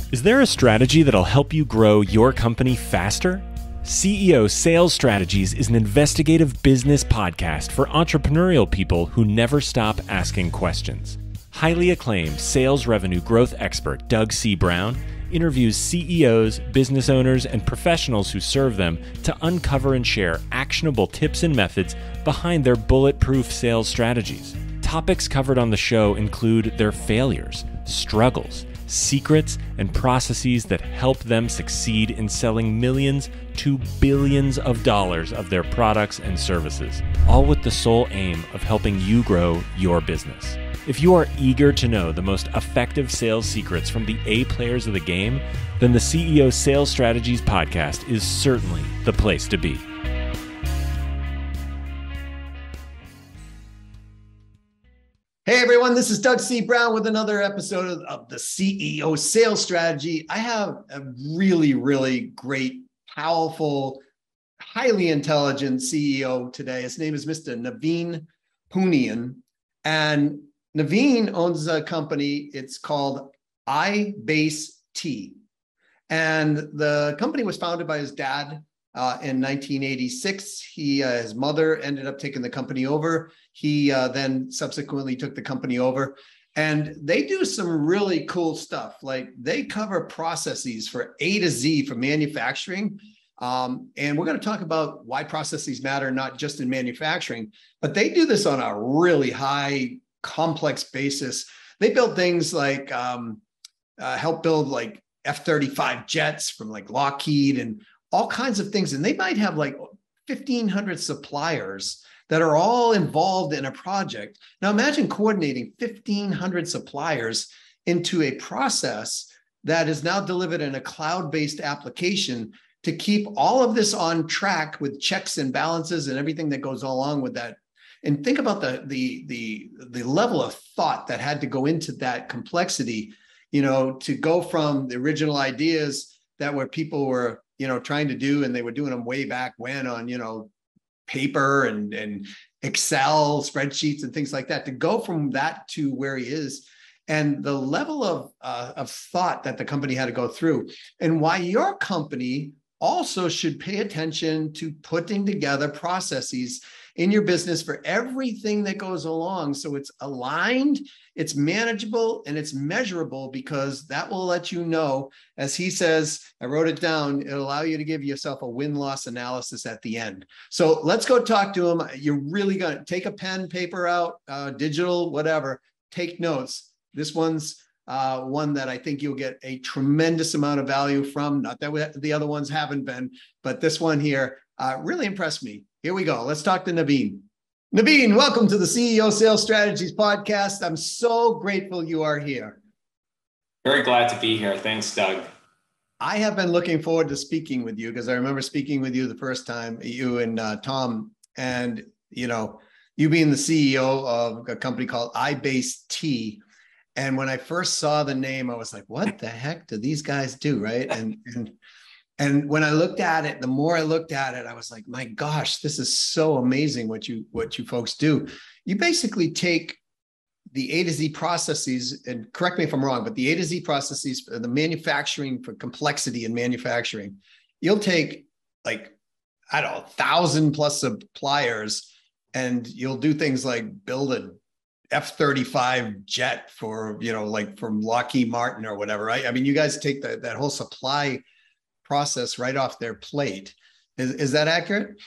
Is there a strategy that'll help you grow your company faster? CEO Sales Strategies is an investigative business podcast for entrepreneurial people who never stop asking questions. Highly acclaimed sales revenue growth expert Doug C. Brown interviews CEOs, business owners, and professionals who serve them to uncover and share actionable tips and methods behind their bulletproof sales strategies. Topics covered on the show include their failures, struggles, secrets, and processes that help them succeed in selling millions to billions of dollars of their products and services, all with the sole aim of helping you grow your business. If you are eager to know the most effective sales secrets from the A players of the game, then the CEO Sales Strategies podcast is certainly the place to be. Hey everyone, this is Doug C. Brown with another episode of the CEO Sales Strategy. I have a really great, powerful, highly intelligent CEO today. His name is Mr. Naveen Poonian. And Naveen owns a company. It's called iBASEt. And the company was founded by his dad in 1986. His mother ended up taking the company over. He then subsequently took the company over, and they do some really cool stuff. Like they cover processes for A to Z for manufacturing. And we're going to talk about why processes matter, not just in manufacturing, but they do this on a really high complex basis. They build things like help build like F-35 jets from like Lockheed and all kinds of things. And they might have like 1,500 suppliers that are all involved in a project. Now imagine coordinating 1,500 suppliers into a process that is now delivered in a cloud-based application to keep all of this on track with checks and balances and everything that goes along with that. And think about the level of thought that had to go into that complexity, you know, to go from the original ideas that were people were, you know, trying to do, and they were doing them way back when on, you know, paper and Excel spreadsheets and things like that, to go from that to where he is, and the level of thought that the company had to go through, and why your company also should pay attention to putting together processes in your business for everything that goes along. So it's aligned, it's manageable, and it's measurable, because that will let you know, as he says, I wrote it down, it'll allow you to give yourself a win-loss analysis at the end. So let's go talk to him. You're really going to take a pen, paper out, digital, whatever, take notes. This one's one that I think you'll get a tremendous amount of value from. Not that the other ones haven't been, but this one here really impressed me. Here we go. Let's talk to Naveen. Naveen, welcome to the CEO Sales Strategies podcast. I'm so grateful you are here. Very glad to be here. Thanks, Doug. I have been looking forward to speaking with you, because I remember speaking with you the first time, you and Tom, and you know, you being the CEO of a company called iBASEt. And when I first saw the name, I was like, what the heck do these guys do, right? And when I looked at it, the more I looked at it, I was like, my gosh, this is so amazing what you folks do. You basically take the A to Z processes, and correct me if I'm wrong, but the A to Z processes for the manufacturing, for complexity in manufacturing, you'll take like, I don't know, 1,000 plus suppliers, and you'll do things like build a F-35 jet for, you know, like from Lockheed Martin or whatever, right? I mean, you guys take that whole supply process right off their plate. Is that accurate?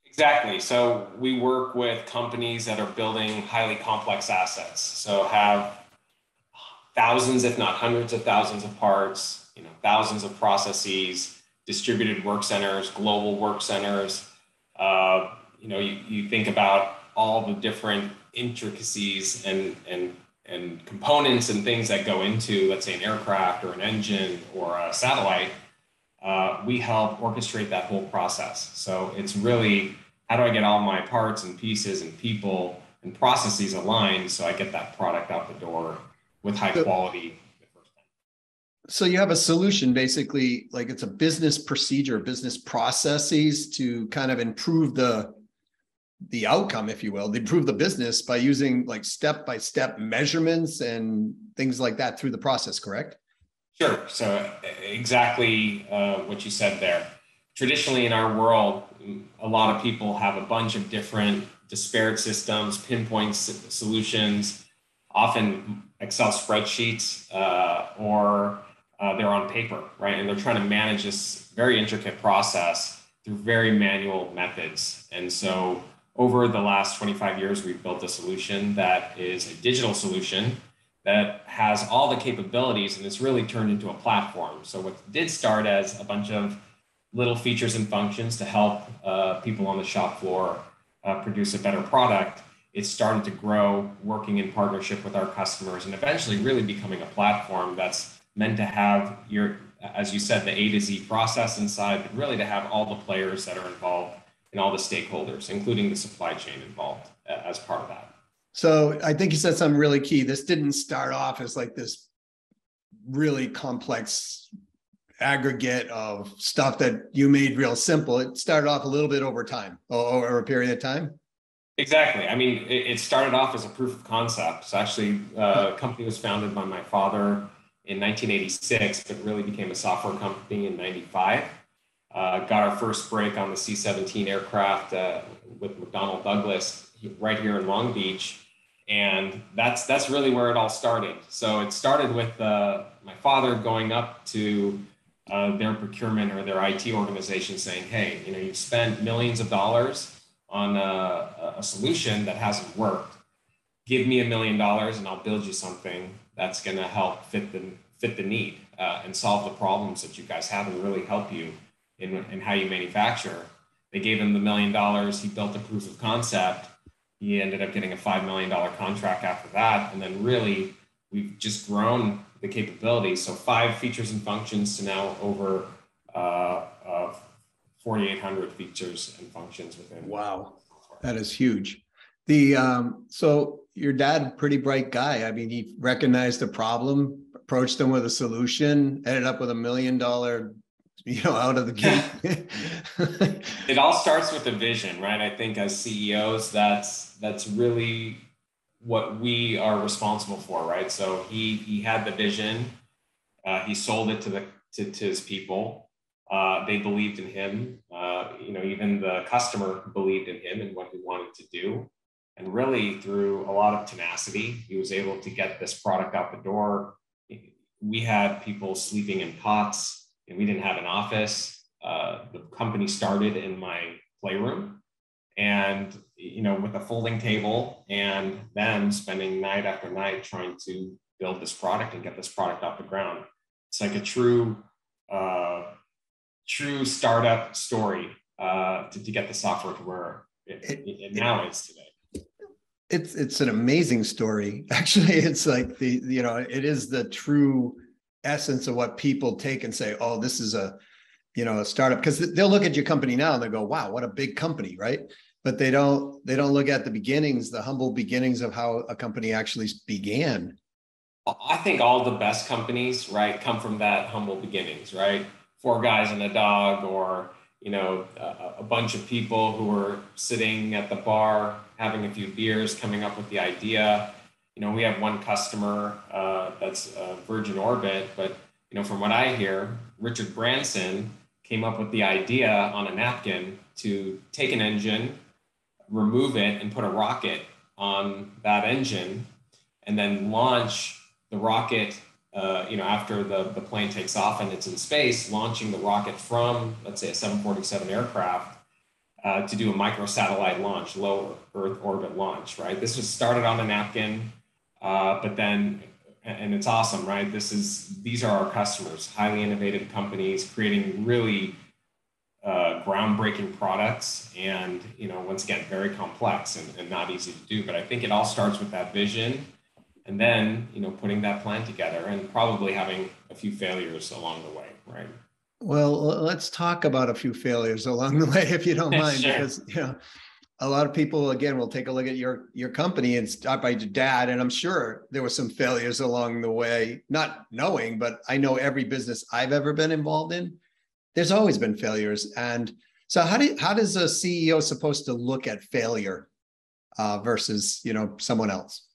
Exactly. So we work with companies that are building highly complex assets. So have thousands, if not hundreds of thousands of parts, you know, thousands of processes, distributed work centers, global work centers. You know, you think about all the different intricacies and components and things that go into, let's say, an aircraft or an engine or a satellite. We help orchestrate that whole process. So it's really, how do I get all my parts and pieces and people and processes aligned so I get that product out the door with high quality the first time. So you have a solution, basically, like it's a business procedure, business processes to kind of improve the outcome, if you will, improve the business by using like step-by-step measurements and things like that through the process, correct? Sure. So exactly what you said there. Traditionally in our world, a lot of people have a bunch of different disparate systems, pinpoint solutions, often Excel spreadsheets, or they're on paper, right? And they're trying to manage this very intricate process through very manual methods. And so over the last 25 years, we've built a solution that is a digital solution that has all the capabilities, and it's really turned into a platform. So what did start as a bunch of little features and functions to help people on the shop floor produce a better product, it started to grow, working in partnership with our customers, and eventually really becoming a platform that's meant to have your, as you said, the A to Z process inside, but really to have all the players that are involved and all the stakeholders, including the supply chain involved as part of that. So I think you said something really key. This didn't start off as like this really complex aggregate of stuff that you made real simple. It started off a little bit over time, over a period of time. Exactly. I mean, it started off as a proof of concept. So actually, the company was founded by my father in 1986, but really became a software company in 95. Got our first break on the C-17 aircraft with McDonnell Douglas right here in Long Beach. And that's really where it all started. So it started with my father going up to their procurement or their IT organization saying, hey, you've spent millions of dollars on a solution that hasn't worked. Give me $1 million and I'll build you something that's going to help fit the need and solve the problems that you guys have and really help you in how you manufacture. They gave him the $1 million. He built a proof of concept. He ended up getting a $5 million contract after that. And then really, we've just grown the capabilities. So 5 features and functions to now over 4,800 features and functions within. Wow, that is huge. So your dad, pretty bright guy. I mean, he recognized the problem, approached them with a solution, ended up with $1 million, out of the gate. It all starts with a vision, right? I think as CEOs, that's really what we are responsible for, right? So he had the vision, he sold it to his people. They believed in him. Even the customer believed in him and what he wanted to do. And really, through a lot of tenacity, he was able to get this product out the door. We had people sleeping in cots, and we didn't have an office. The company started in my playroom, and with a folding table, and them spending night after night trying to build this product and get this product off the ground. It's like a true startup story to get the software to where it now is today. It's an amazing story. Actually, it's like it is the true essence of what people take and say, oh, this is a startup, because they'll look at your company now and they go, wow, what a big company, right? But they don't look at the beginnings, the humble beginnings of how a company actually began. I think all the best companies, right, come from that humble beginnings, right? 4 guys and a dog, or a bunch of people who were sitting at the bar having a few beers, coming up with the idea. We have one customer that's Virgin Orbit, but from what I hear, Richard Branson came up with the idea on a napkin to take an engine, remove it, and put a rocket on that engine, and then launch the rocket. After the plane takes off and it's in space, launching the rocket from, let's say, a 747 aircraft to do a microsatellite launch, low Earth orbit launch, right? This was started on a napkin, but then, and it's awesome, right? These are our customers, highly innovative companies creating really groundbreaking products, and once again, very complex and not easy to do. But I think it all starts with that vision, and then putting that plan together, and probably having a few failures along the way, right? Well, let's talk about a few failures along the way, if you don't mind. Sure. Because a lot of people, again, will take a look at your company and start by your dad, and I'm sure there were some failures along the way, not knowing, but I know every business I've ever been involved in, there's always been failures. And so how does a CEO supposed to look at failure versus someone else?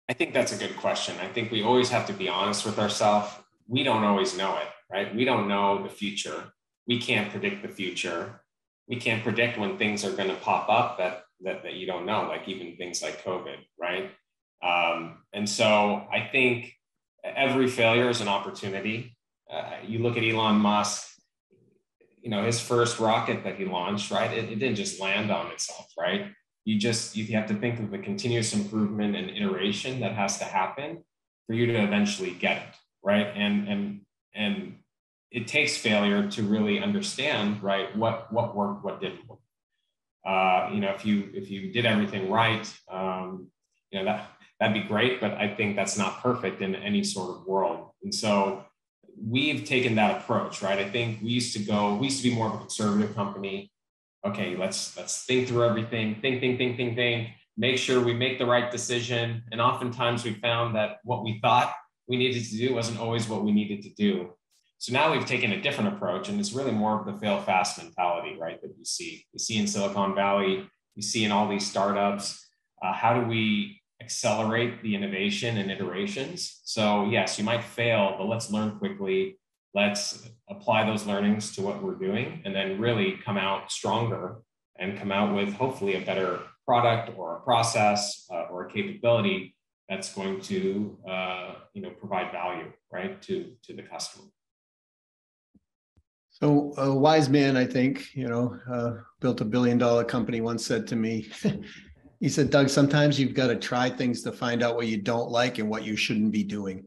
I think that's a good question. I think we always have to be honest with ourselves. we don't always know it, right? We don't know the future. We can't predict the future. We can't predict when things are going to pop up that you don't know, like even things like COVID, right? And so I think every failure is an opportunity. You look at Elon Musk, his first rocket that he launched, right? It didn't just land on itself, right? You have to think of the continuous improvement and iteration that has to happen for you to eventually get it, right? And it takes failure to really understand, right, what worked, what didn't work. If you did everything right, that'd be great, but I think that's not perfect in any sort of world. And so we've taken that approach, right? I think we used to be more of a conservative company. Okay, let's think through everything, think, make sure we make the right decision. And oftentimes we found that what we thought we needed to do wasn't always what we needed to do. So now we've taken a different approach, and it's really more of the fail fast mentality, right? That you see in Silicon Valley, you see in all these startups. How do we accelerate the innovation and iterations? So yes, you might fail, but let's learn quickly. Let's apply those learnings to what we're doing, and then really come out stronger and come out with hopefully a better product or a process or a capability that's going to provide value, right, to the customer. So a wise man, I think, built $1 billion company, once said to me, he said, Doug, sometimes you've got to try things to find out what you don't like and what you shouldn't be doing.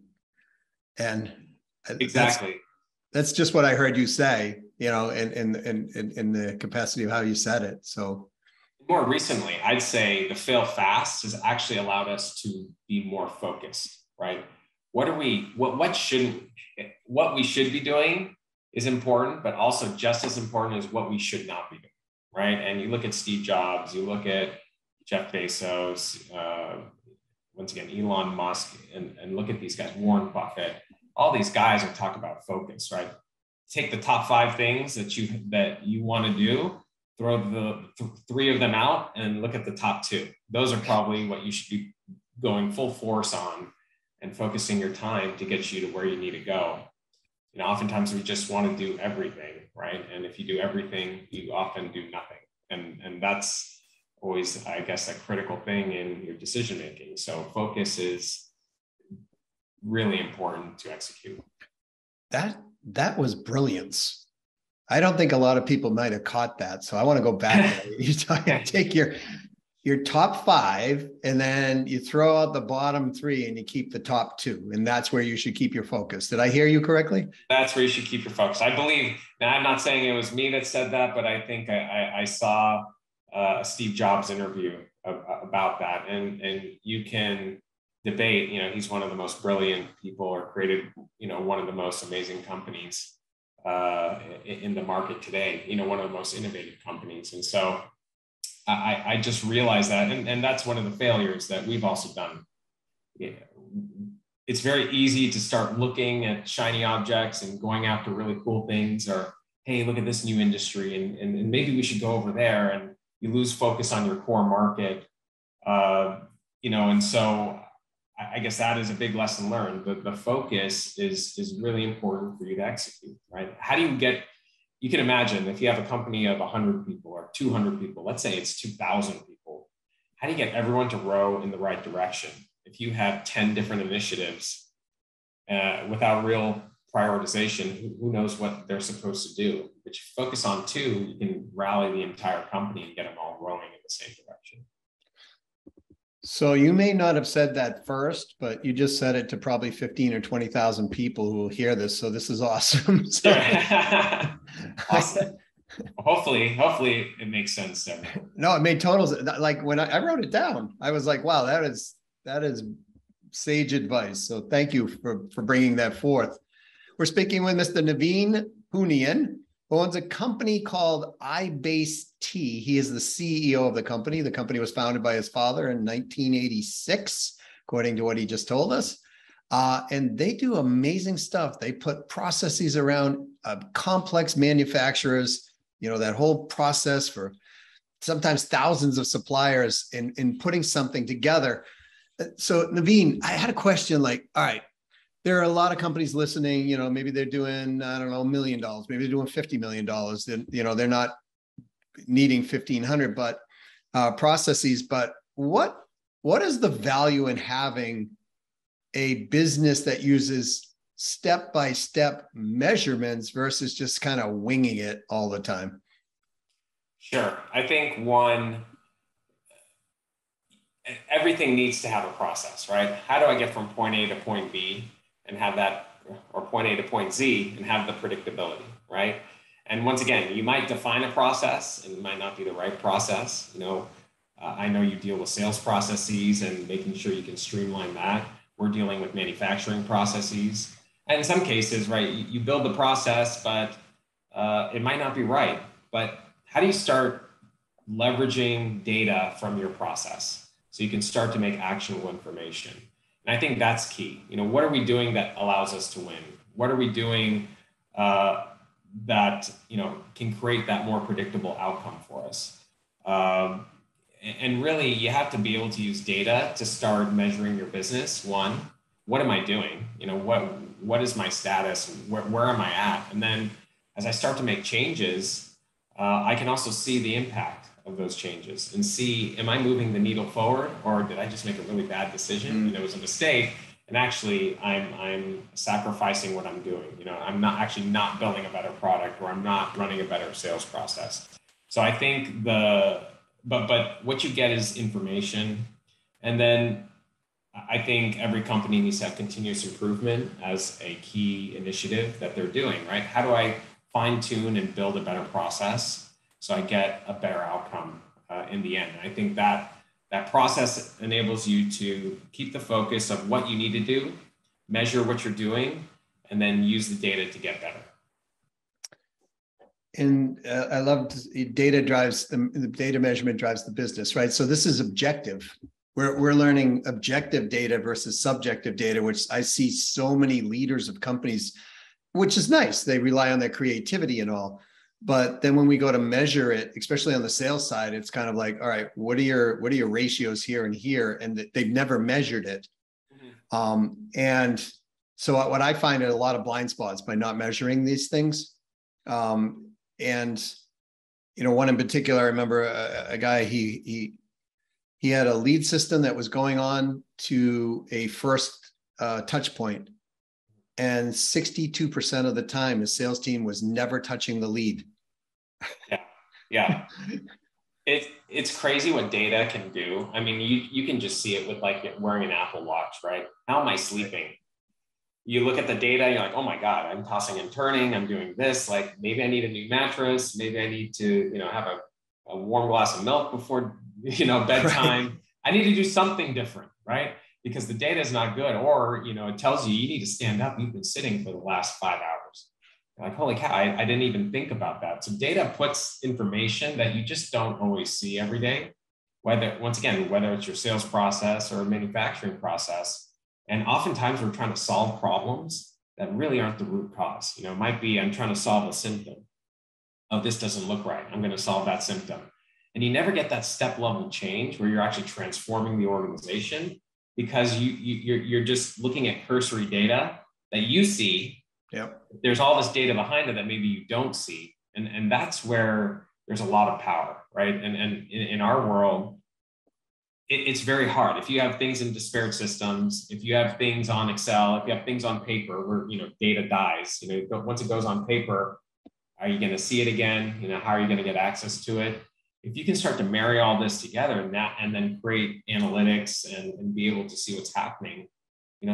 And exactly, that's just what I heard you say, in the capacity of how you said it. So more recently, I'd say the fail fast has actually allowed us to be more focused, right? What we should be doing is important, but also just as important is what we should not be doing, right? And you look at Steve Jobs, you look at Jeff Bezos, once again, Elon Musk, and look at these guys, Warren Buffett, all these guys are talking about focus, right? Take the top 5 things that you want to do, throw the 3 of them out, and look at the top 2. Those are probably what you should be going full force on and focusing your time to get you to where you need to go. Oftentimes we just want to do everything, right? And if you do everything, you often do nothing. And that's always, I guess, a critical thing in your decision making. So focus is really important to execute. That was brilliance. I don't think a lot of people might have caught that. So I want to go back. You take your top 5, and then you throw out the bottom 3 and you keep the top 2. And that's where you should keep your focus. Did I hear you correctly? That's where you should keep your focus. I believe, now I'm not saying it was me that said that, but I think I saw a Steve Jobs interview about that. And you can debate, he's one of the most brilliant people, or created, one of the most amazing companies in the market today, one of the most innovative companies. And so I just realized that, and that's one of the failures that we've also done. It's very easy to start looking at shiny objects and going after really cool things, or, hey, look at this new industry, and maybe we should go over there, and you lose focus on your core market. And so I guess that is a big lesson learned. The focus is really important for you to execute, right? How do you can imagine if you have a company of 100 people or 200 people, let's say it's 2,000 people, how do you get everyone to row in the right direction? If you have 10 different initiatives without real prioritization, who knows what they're supposed to do? But you focus on 2, you can rally the entire company and get them all rowing in the same direction. So you may not have said that first, but you just said it to probably 15 or 20,000 people who will hear this. So this is awesome. So, awesome. Hopefully it makes sense. No, it made total sense. Like when I wrote it down, I was like, wow, that is sage advice. So thank you for bringing that forth. We're speaking with Mr. Naveen Poonian, who owns a company called iBASEt. He is the CEO of the company. The company was founded by his father in 1986, according to what he just told us. And they do amazing stuff. They put processes around complex manufacturers, that whole process for sometimes thousands of suppliers in putting something together. So Naveen, I had a question like, all right, there are a lot of companies listening, maybe they're doing, I don't know, $1 million, maybe they're doing $50 million. Then, they're not needing 1,500 processes, but what is the value in having a business that uses step-by-step measurements versus just kind of winging it all the time? Sure. I think everything needs to have a process, right? How do I get from point A to point B and have that, or point A to point Z and have the predictability, right? And once again, you might define a process and it might not be the right process. I know you deal with sales processes and making sure you can streamline that. We're dealing with manufacturing processes. And in some cases, right, you build the process, but it might not be right. But how do you start leveraging data from your process so you can start to make actionable information? And I think that's key. What are we doing that allows us to win? What are we doing that can create that more predictable outcome for us? And really, you have to be able to use data to start measuring your business. One, what am I doing? What is my status? Where am I at? And then as I start to make changes, I can also see the impact of those changes and see, am I moving the needle forward, or did I just make a really bad decision and it was a mistake? And actually, I'm sacrificing what I'm doing. I'm not building a better product, or I'm not running a better sales process. So I think but what you get is information. And then I think every company needs to have continuous improvement as a key initiative that they're doing, right? How do I fine tune and build a better process so I get a better outcome in the end? And I think that process enables you to keep the focus of what you need to do, measure what you're doing, and then use the data to get better. And I loved the data measurement drives the business, right? So this is objective. We're learning objective data versus subjective data, which I see so many leaders of companies, which is nice. They rely on their creativity and all. But then when we go to measure it, especially on the sales side, it's kind of like, all right, what are your ratios here and here? And they've never measured it. And so what I find are a lot of blind spots by not measuring these things. And one in particular, I remember a guy, he had a lead system that was going on to a first touch point. And 62% of the time, his sales team was never touching the lead. Yeah. It's crazy what data can do. I mean, you can just see it with like wearing an Apple Watch, right? How am I sleeping? You look at the data, you're like, oh my God, I'm tossing and turning. I'm doing this. Like maybe I need a new mattress. Maybe I need to, have a warm glass of milk before, bedtime. Right. I need to do something different, right? Because the data is not good, or, it tells you need to stand up. You've been sitting for the last 5 hours. You're like, holy cow, I didn't even think about that. So data puts information that you just don't always see every day, whether it's your sales process or a manufacturing process. And oftentimes we're trying to solve problems that really aren't the root cause. It might be, I'm trying to solve a symptom. Oh, this doesn't look right. I'm going to solve that symptom. And you never get that step level change where you're actually transforming the organization, because you're just looking at cursory data that you see. Yep. There's all this data behind it that maybe you don't see. And that's where there's a lot of power, right? And in our world, it's very hard. If you have things in disparate systems, if you have things on Excel, if you have things on paper where, data dies, once it goes on paper, are you going to see it again? How are you going to get access to it? If you can start to marry all this together and then create analytics and be able to see what's happening,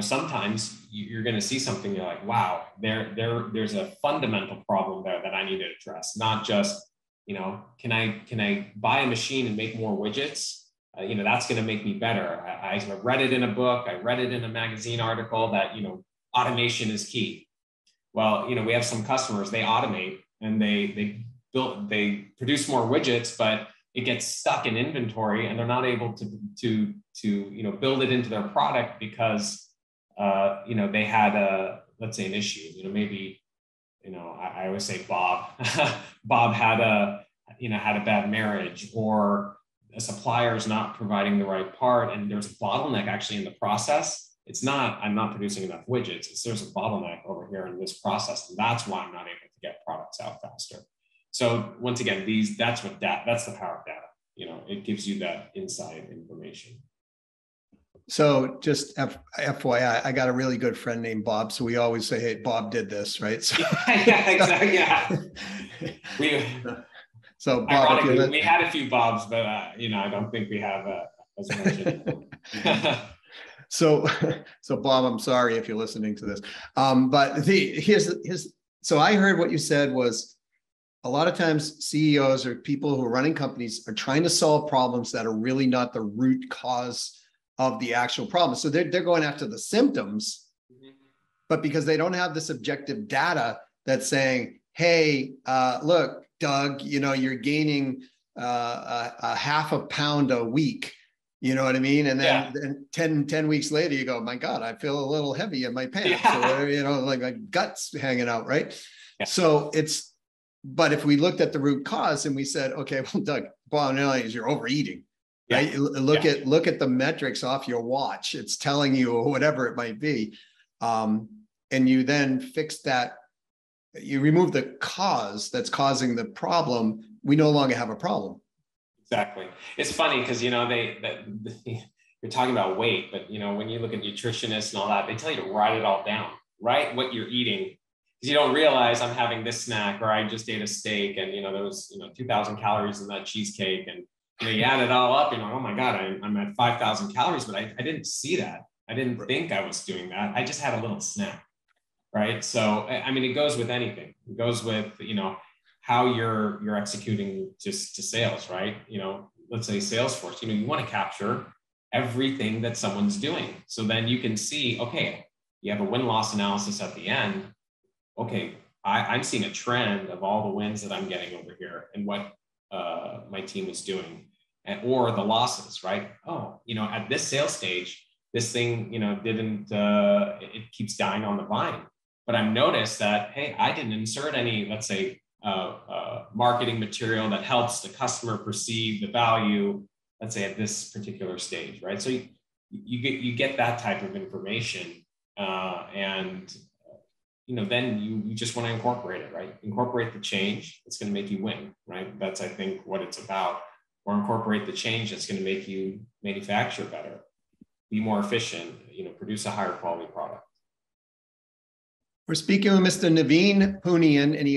sometimes you're going to see something, you're like, wow, there's a fundamental problem there that I need to address. Not just, can I buy a machine and make more widgets? That's going to make me better. I read it in a book. I read it in a magazine article that, automation is key. Well, we have some customers, they automate and they produce more widgets, but it gets stuck in inventory and they're not able to build it into their product because, they had let's say an issue, maybe, I always say Bob had a bad marriage, or a supplier is not providing the right part, and there's a bottleneck actually in the process It's not, I'm not producing enough widgets. It's there's a bottleneck over here in this process. And that's why I'm not able to get products out faster. So once again, that's the power of data. It gives you that inside information. So just FYI, I got a really good friend named Bob. So we always say, hey, Bob did this, right? So, yeah, exactly. Yeah. So Bob, ironically, we had a few Bobs, but I don't think we have as much. So Bob, I'm sorry if you're listening to this. But so I heard what you said was a lot of times CEOs or people who are running companies are trying to solve problems that are really not the root cause of the actual problem. So they're going after the symptoms, but because they don't have this objective data that's saying, hey, look, Doug, you're gaining a half a pound a week. You know what I mean? And then 10 weeks later, you go, my God, I feel a little heavy in my pants, or whatever, like my guts hanging out, right? Yeah. So but if we looked at the root cause and we said, okay, well, Doug, bottom line is you're overeating, right? Yeah. Look at the metrics off your watch. It's telling you, or whatever it might be. And you then fix that, you remove the cause that's causing the problem, we no longer have a problem. Exactly. It's funny because, you're talking about weight, but, when you look at nutritionists and all that, they tell you to write it all down, write what you're eating. Because you don't realize I'm having this snack, or I just ate a steak and, there was, 2,000 calories in that cheesecake. And, you add it all up, oh my God, I'm at 5,000 calories, but I didn't see that. I didn't think I was doing that. I just had a little snack. Right. So, it goes with anything. It goes with, how you're executing just to sales, right? Let's say Salesforce, you want to capture everything that someone's doing. So then you can see, okay, you have a win-loss analysis at the end. Okay, I'm seeing a trend of all the wins that I'm getting over here and what my team is doing, or the losses, right? Oh, at this sales stage, this thing, it keeps dying on the vine. But I've noticed that, hey, I didn't insert any, let's say, marketing material that helps the customer perceive the value, let's say at this particular stage, right? So you get that type of information, and then you just want to incorporate it, right? Incorporate the change that's going to make you win, right? That's, I think, what it's about. Or incorporate the change that's going to make you manufacture better, be more efficient, produce a higher quality product. We're speaking with Mr. Naveen Poonian, and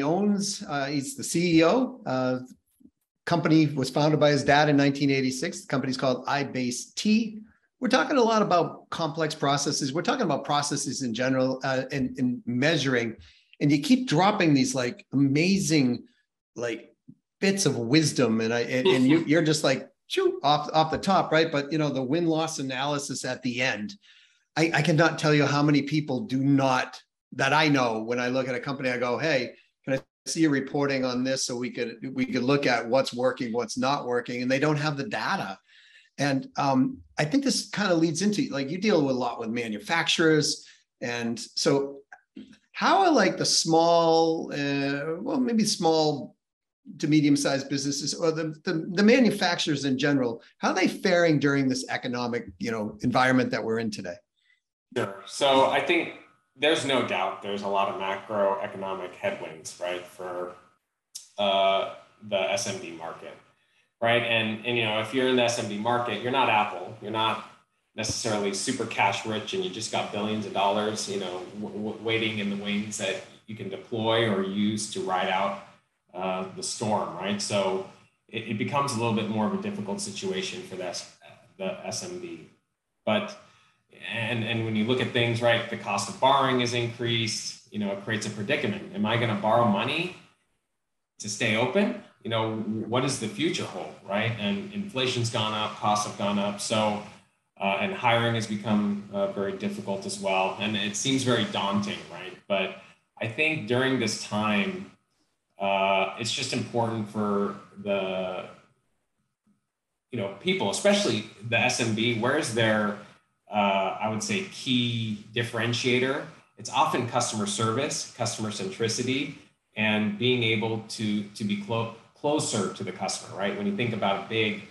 he's the CEO. Company was founded by his dad in 1986. The company's called iBASEt. We're talking a lot about complex processes. We're talking about processes in general, and measuring. And you keep dropping these like amazing, like bits of wisdom, and you're just like shoot off the top, right? But the win-loss analysis at the end. I cannot tell you how many people do not. That I know when I look at a company, I go, hey, can I see you reporting on this so we could look at what's working, what's not working, and they don't have the data. And I think this kind of leads into, like, you deal with a lot with manufacturers, and so how are like the small, maybe small to medium-sized businesses, or the manufacturers in general, how are they faring during this economic environment that we're in today? Sure. So I think there's no doubt there's a lot of macroeconomic headwinds, right, for the SMB market, right? And if you're in the SMB market, you're not Apple, you're not necessarily super cash rich, and you just got billions of dollars, waiting in the wings that you can deploy or use to ride out the storm, right? So it becomes a little bit more of a difficult situation for the SMB, but. And when you look at things, right, the cost of borrowing is increased, it creates a predicament. Am I going to borrow money to stay open? What does the future hold, right? And inflation's gone up, costs have gone up. So, and hiring has become very difficult as well. And it seems very daunting, right? But I think during this time, it's just important for the, people, especially the SMB, where's their I would say key differentiator. It's often customer service, customer centricity, and being able to be closer to the customer, right? When you think about a big,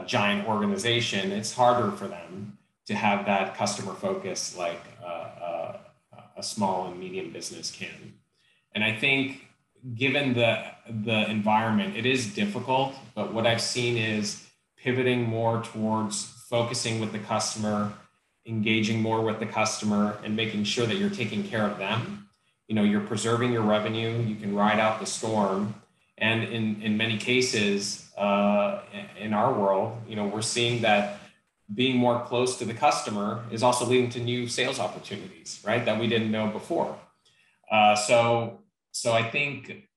giant organization, it's harder for them to have that customer focus like a small and medium business can. And I think given the environment, it is difficult, but what I've seen is pivoting more towards focusing with the customer, engaging more with the customer, and making sure that you're taking care of them. You're preserving your revenue, you can ride out the storm. And in many cases, in our world, we're seeing that being more close to the customer is also leading to new sales opportunities, right? That we didn't know before. So I think,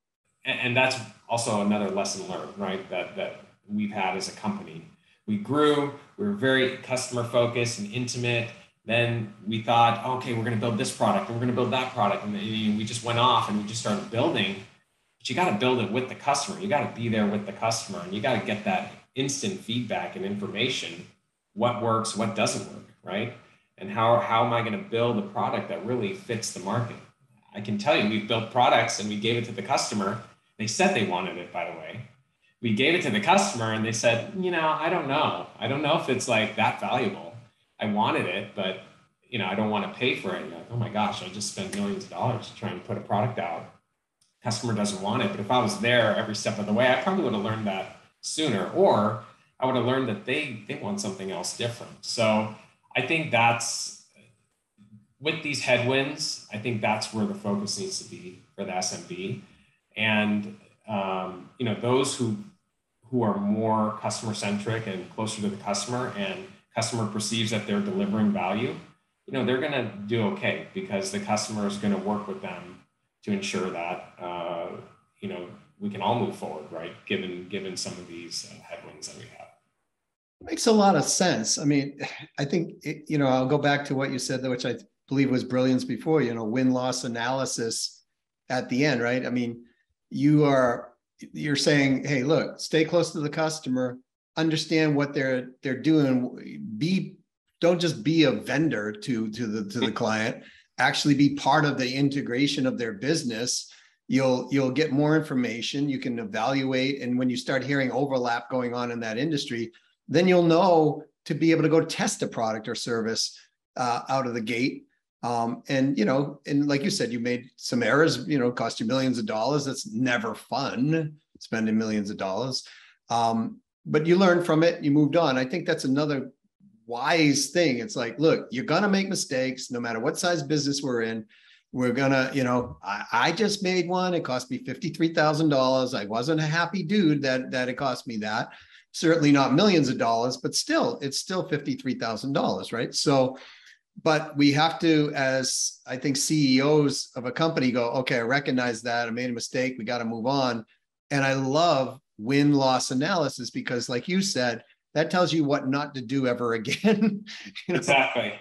and that's also another lesson learned, right? That we've had as a company. We grew, we were very customer focused and intimate. Then we thought, okay, we're going to build this product and we're going to build that product. And we just went off and we just started building. But you got to build it with the customer. You got to be there with the customer, and you got to get that instant feedback and information. What works, what doesn't work, right? And how am I going to build a product that really fits the market? I can tell you, we've built products and we gave it to the customer. They said they wanted it, by the way. We gave it to the customer and they said, I don't know. I don't know if it's like that valuable. I wanted it, but I don't want to pay for it. Like, oh my gosh, I just spent millions of dollars trying to put a product out. Customer doesn't want it. But if I was there every step of the way, I probably would have learned that sooner, or I would have learned that they want something else different. So I think that's, with these headwinds, I think that's where the focus needs to be for the SMB. And those who are more customer centric and closer to the customer, and customer perceives that they're delivering value, they're going to do okay, because the customer is going to work with them to ensure that we can all move forward, right? Given some of these headwinds that we have. Makes a lot of sense. I mean, I think, I'll go back to what you said, which I believe was brilliance before, win-loss analysis at the end, right? I mean, you're saying, hey, look, stay close to the customer, understand what they're doing, don't just be a vendor to the client, actually be part of the integration of their business. You'll get more information, you can evaluate, and when you start hearing overlap going on in that industry, then you'll know to be able to go test a product or service out of the gate. And like you said, you made some errors, cost you millions of dollars. That's never fun, spending millions of dollars. But you learned from it, you moved on. I think that's another wise thing. It's like, look, you're going to make mistakes no matter what size business we're in. We're going to, I just made one. It cost me $53,000. I wasn't a happy dude that it cost me that. Certainly not millions of dollars, but still, it's still $53,000, right? So, but we have to, as I think CEOs of a company, go, okay, I recognize that I made a mistake. We got to move on. And I love win-loss analysis, because like you said, that tells you what not to do ever again. Exactly.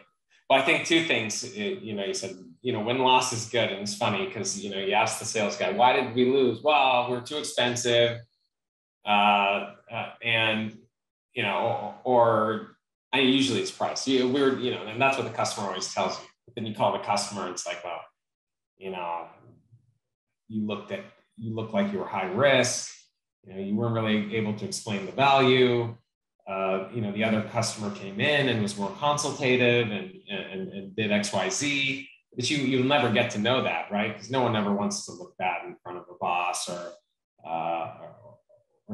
Well, I think two things, you said, win-loss is good. And it's funny because, you ask the sales guy, why did we lose? Well, we're too expensive. Usually it's price. And that's what the customer always tells you. But then you call the customer, and it's like, well, you look like you were high risk. You weren't really able to explain the value. The other customer came in and was more consultative and did X, Y, Z. But you'll never get to know that, right? Because no one ever wants to look bad in front of a boss or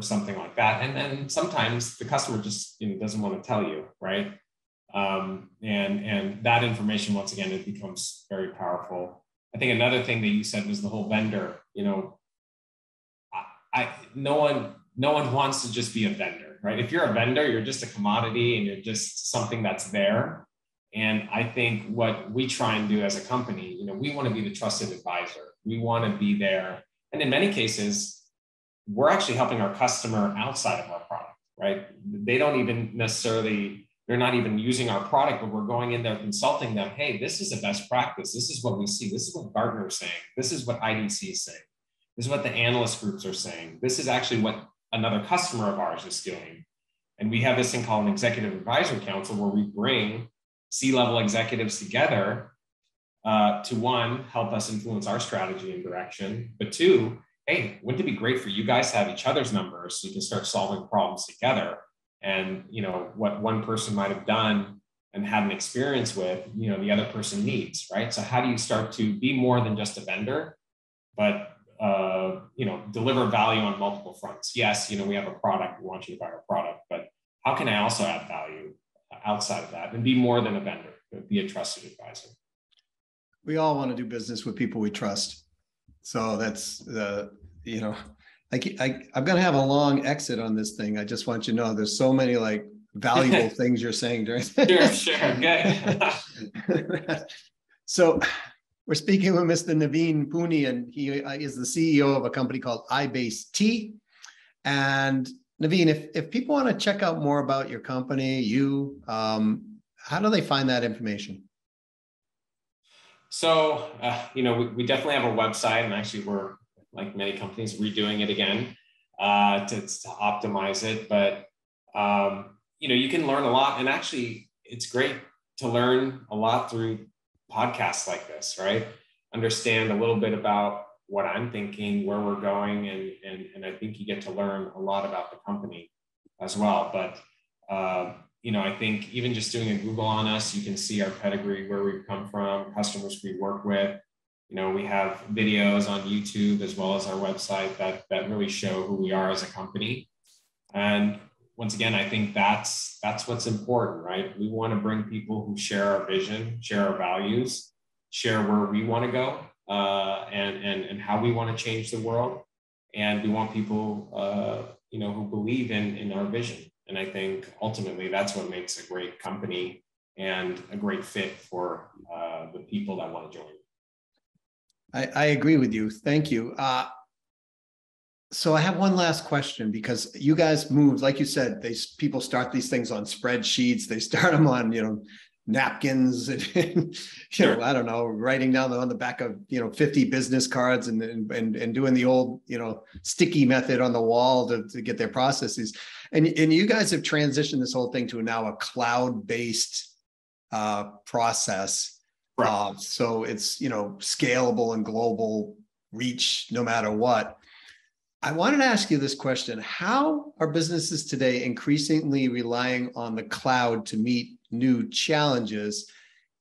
something like that. And then sometimes the customer just doesn't want to tell you, right? And that information, once again, it becomes very powerful. I think another thing that you said was the whole vendor. No one wants to just be a vendor, right? If you're a vendor, you're just a commodity and you're just something that's there. And I think what we try and do as a company, we want to be the trusted advisor. We want to be there. And in many cases, we're actually helping our customer outside of our product, right? They don't even necessarily, they're not even using our product, but we're going in there consulting them. Hey, this is a best practice. This is what we see. This is what Gartner is saying. This is what IDC is saying. This is what the analyst groups are saying. This is actually what another customer of ours is doing. And we have this thing called an executive advisory council, where we bring C-level executives together to, one, help us influence our strategy and direction, but two, hey, wouldn't it be great for you guys to have each other's numbers so you can start solving problems together? And what one person might have done and had an experience with, the other person needs, right? So how do you start to be more than just a vendor, but deliver value on multiple fronts? Yes, we have a product, we want you to buy our product, but how can I also add value outside of that and be more than a vendor, but be a trusted advisor? We all want to do business with people we trust. So that's I'm going to have a long exit on this thing. I just want you to know there's so many like valuable things you're saying during this. Sure. Okay. So we're speaking with Mr. Naveen Poonian. He is the CEO of a company called iBASEt. And Naveen, if people want to check out more about your company, how do they find that information? So, we definitely have a website, and actually we're, like many companies, redoing it again to optimize it. But, you can learn a lot. And actually, it's great to learn a lot through podcasts like this, right? Understand a little bit about what I'm thinking, where we're going. And I think you get to learn a lot about the company as well. But, I think even just doing a Google on us, you can see our pedigree, where we've come from, customers we work with. We have videos on YouTube as well as our website that really show who we are as a company. And once again, I think that's what's important, right? We want to bring people who share our vision, share our values, share where we want to go, and how we want to change the world. And we want people, who believe in our vision. And I think ultimately that's what makes a great company and a great fit for the people that want to join. I agree with you. Thank you. So I have one last question, because you guys moved, like you said, people start these things on spreadsheets. They start them on, napkins and Sure. I don't know, writing down on the back of 50 business cards and doing the old sticky method on the wall to get their processes. And you guys have transitioned this whole thing to now a cloud-based process. Right. So it's scalable and global reach no matter what. I wanted to ask you this question: how are businesses today increasingly relying on the cloud to meet new challenges?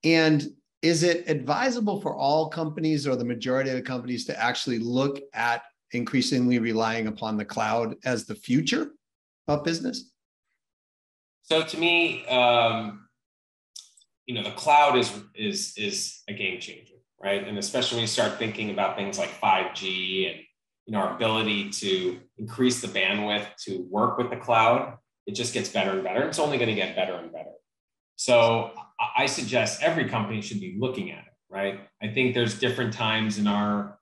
And is it advisable for all companies or the majority of the companies to actually look at increasingly relying upon the cloud as the future of business? So to me, the cloud is a game changer, right? And especially when you start thinking about things like 5G and our ability to increase the bandwidth to work with the cloud, it just gets better and better. It's only going to get better and better. So I suggest every company should be looking at it, right? I think there's different times in our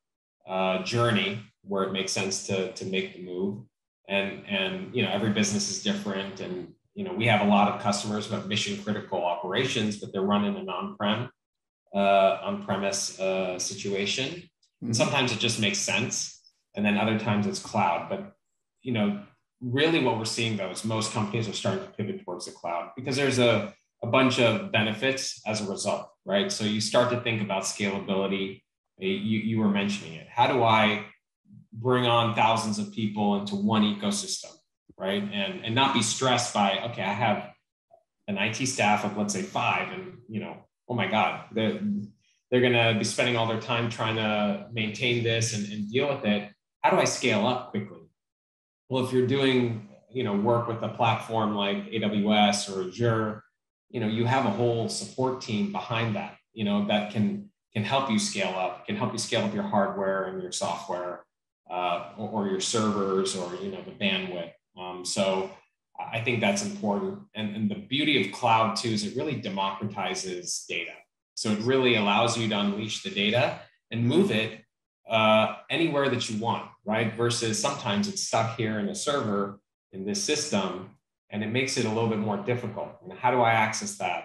journey where it makes sense to make the move. And every business is different. And, we have a lot of customers who have mission critical operations, but they're running an on-premise situation. And sometimes it just makes sense. And then other times it's cloud. But, really what we're seeing though is most companies are starting to pivot towards the cloud because there's a bunch of benefits as a result, right? So you start to think about scalability. You were mentioning it. How do I bring on thousands of people into one ecosystem, right? And not be stressed by, okay, I have an IT staff of, let's say 5, and, oh my God, they're going to be spending all their time trying to maintain this and deal with it. How do I scale up quickly? Well, if you're doing, work with a platform like AWS or Azure, you have a whole support team behind that, that can help you scale up, can help you scale up your hardware and your software, or your servers, or, the bandwidth. So I think that's important. And the beauty of cloud too, is it really democratizes data. So it really allows you to unleash the data and move it anywhere that you want, right? Versus sometimes it's stuck here in a server in this system, and it makes it a little bit more difficult. And how do I access that?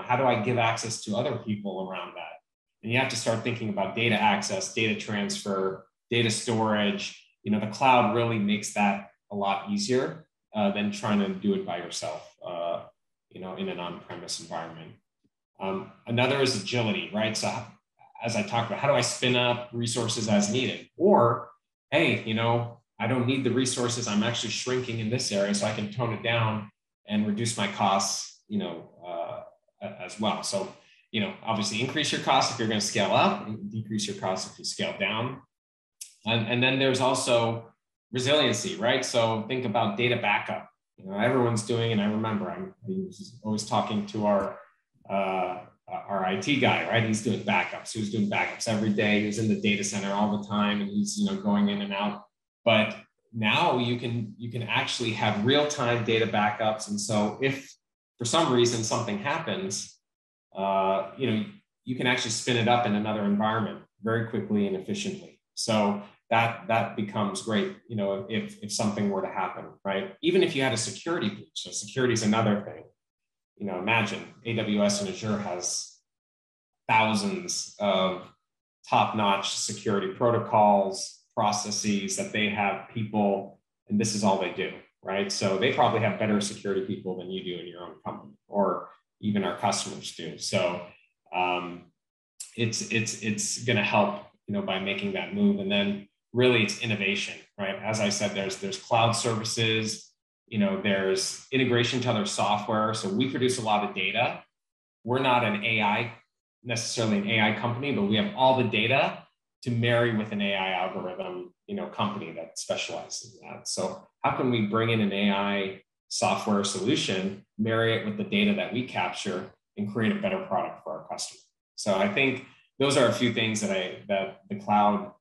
How do I give access to other people around that? And you have to start thinking about data access, data transfer, data storage. The cloud really makes that a lot easier than trying to do it by yourself, in an on-premise environment. Another is agility, right? So as I talked about, how do I spin up resources as needed? Or, hey, I don't need the resources. I'm actually shrinking in this area, so I can tone it down and reduce my costs, as well. So, obviously increase your costs if you're going to scale up, and decrease your costs if you scale down. And then there's also resiliency, right? So think about data backup. Everyone's doing, and I remember I was always talking to our IT guy, right? He's doing backups. He was doing backups every day. He was in the data center all the time, and he's going in and out. But now you can actually have real-time data backups. And so if for some reason something happens, you can actually spin it up in another environment very quickly and efficiently. So that becomes great, if something were to happen, right? Even if you had a security breach. So security is another thing. Imagine AWS and Azure has thousands of top-notch security protocols, processes that they have people, and this is all they do, right? So they probably have better security people than you do in your own company, or even our customers do. So it's going to help, by making that move. And then really it's innovation, right? As I said, there's cloud services, there's integration to other software. So we produce a lot of data. We're not necessarily an AI company, but we have all the data to marry with an AI algorithm, company that specializes in that. So how can we bring in an AI software solution, marry it with the data that we capture, and create a better product for our customer? So I think those are a few things that the cloud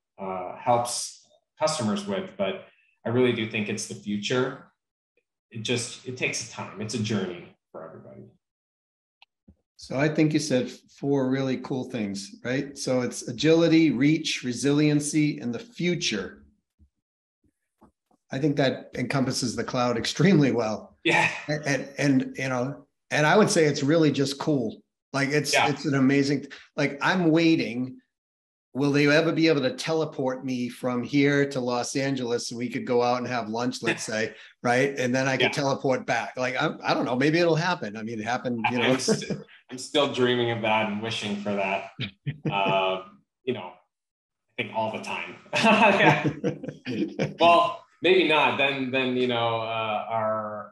helps customers with, but I really do think it's the future. It takes time. It's a journey for everybody. So I think you said 4 really cool things, right? So it's agility, reach, resiliency, and the future. I think that encompasses the cloud extremely well. Yeah. And I would say it's really just cool. Like it's an amazing, like I'm waiting. Will they ever be able to teleport me from here to Los Angeles so we could go out and have lunch, let's say, right? And then I could teleport back. Like, I don't know, maybe it'll happen. I mean, it happened, I'm still dreaming of that and wishing for that, I think all the time. Well, maybe not. Then our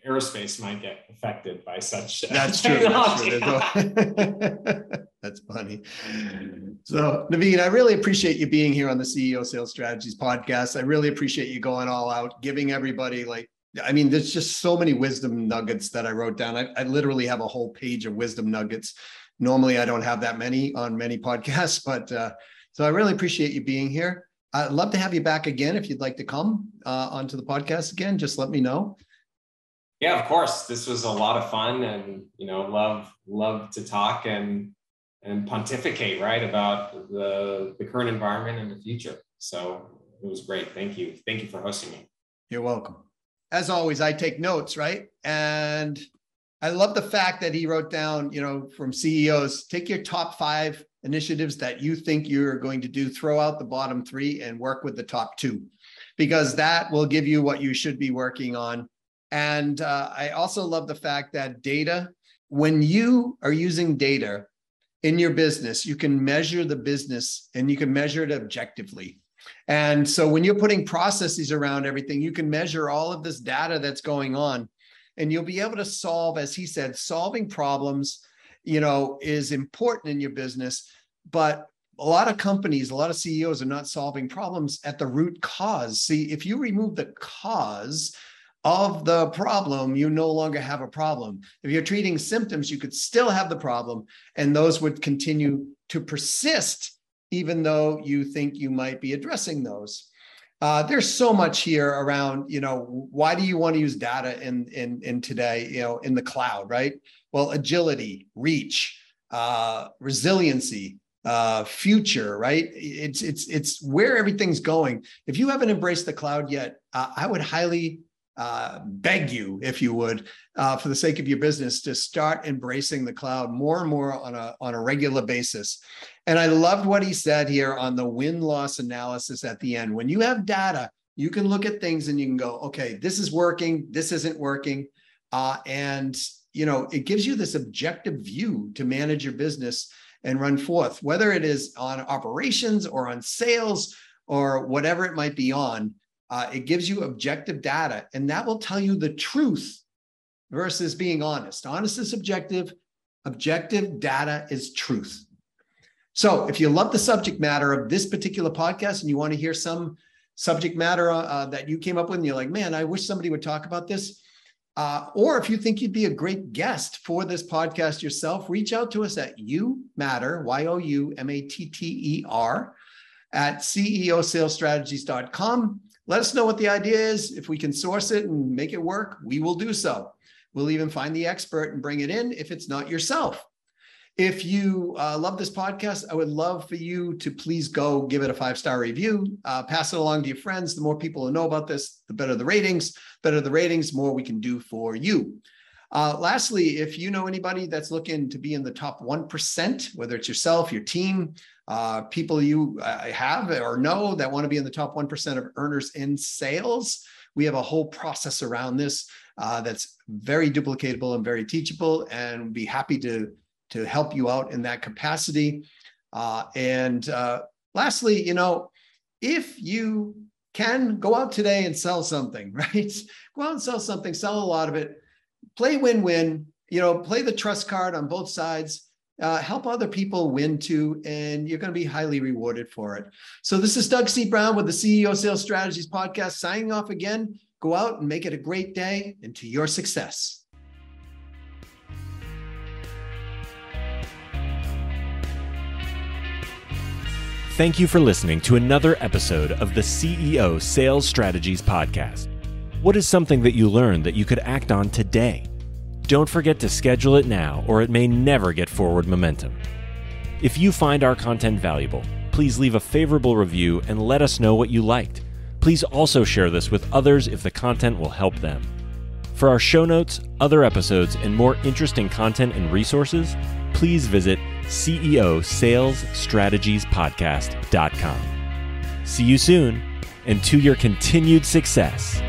aerospace might get affected by such technology. That's funny. So, Naveen, I really appreciate you being here on the CEO Sales Strategies podcast. I really appreciate you going all out, giving everybody there's just so many wisdom nuggets that I wrote down. I literally have a whole page of wisdom nuggets. Normally, I don't have that many on many podcasts, but so I really appreciate you being here. I'd love to have you back again. If you'd like to come onto the podcast again, just let me know. Yeah, of course. This was a lot of fun, and love to talk and pontificate, right, about the current environment and the future. So it was great. Thank you for hosting me. You're welcome. As always, I take notes, right? And I love the fact that he wrote down, from CEOs, take your top 5 initiatives that you think you're going to do, throw out the bottom 3 and work with the top 2, because that will give you what you should be working on. And I also love the fact that data, when you are using data in your business, you can measure the business and you can measure it objectively. And so when you're putting processes around everything, you can measure all of this data that's going on, and you'll be able to solve, as he said, solving problems, is important in your business. But a lot of companies, a lot of CEOs are not solving problems at the root cause. See, if you remove the cause of the problem, you no longer have a problem. If you're treating symptoms, you could still have the problem, and those would continue to persist, even though you think you might be addressing those. There's so much here around, why do you want to use data in today, in the cloud, right? Well, agility, reach, resiliency, future, right? It's where everything's going. If you haven't embraced the cloud yet, I would highly beg you, if you would, for the sake of your business, to start embracing the cloud more and more on a regular basis. And I loved what he said here on the win-loss analysis at the end. When you have data, you can look at things and you can go, okay, this is working, this isn't working. And it gives you this objective view to manage your business and run forth, whether it is on operations or on sales or whatever it might be on. It gives you objective data, and that will tell you the truth versus being honest. Honest is subjective. Objective data is truth. So if you love the subject matter of this particular podcast and you want to hear some subject matter that you came up with and you're like, man, I wish somebody would talk about this. Or if you think you'd be a great guest for this podcast yourself, reach out to us at YouMatter, YOUMATTER, at ceosalesstrategies.com. Let us know what the idea is. If we can source it and make it work, we will do so. We'll even find the expert and bring it in if it's not yourself. If you love this podcast, I would love for you to please go give it a 5-star review, pass it along to your friends. The more people who know about this, the better the ratings. Better the ratings, more we can do for you. Lastly, if you know anybody that's looking to be in the top 1%, whether it's yourself, your team, people you have or know that want to be in the top 1% of earners in sales, we have a whole process around this that's very duplicatable and very teachable, and we'd be happy to help you out in that capacity. Lastly, if you can go out today and sell something, right? Go out and sell something, sell a lot of it, play win-win, play the trust card on both sides, help other people win too, and you're going to be highly rewarded for it. So this is Doug C. Brown with the CEO Sales Strategies Podcast, signing off again. Go out and make it a great day and to your success. Thank you for listening to another episode of the CEO Sales Strategies Podcast. What is something that you learned that you could act on today? Don't forget to schedule it now, or it may never get forward momentum. If you find our content valuable, please leave a favorable review and let us know what you liked. Please also share this with others if the content will help them. For our show notes, other episodes, and more interesting content and resources, please visit ceosalesstrategiespodcast.com. See you soon, and to your continued success.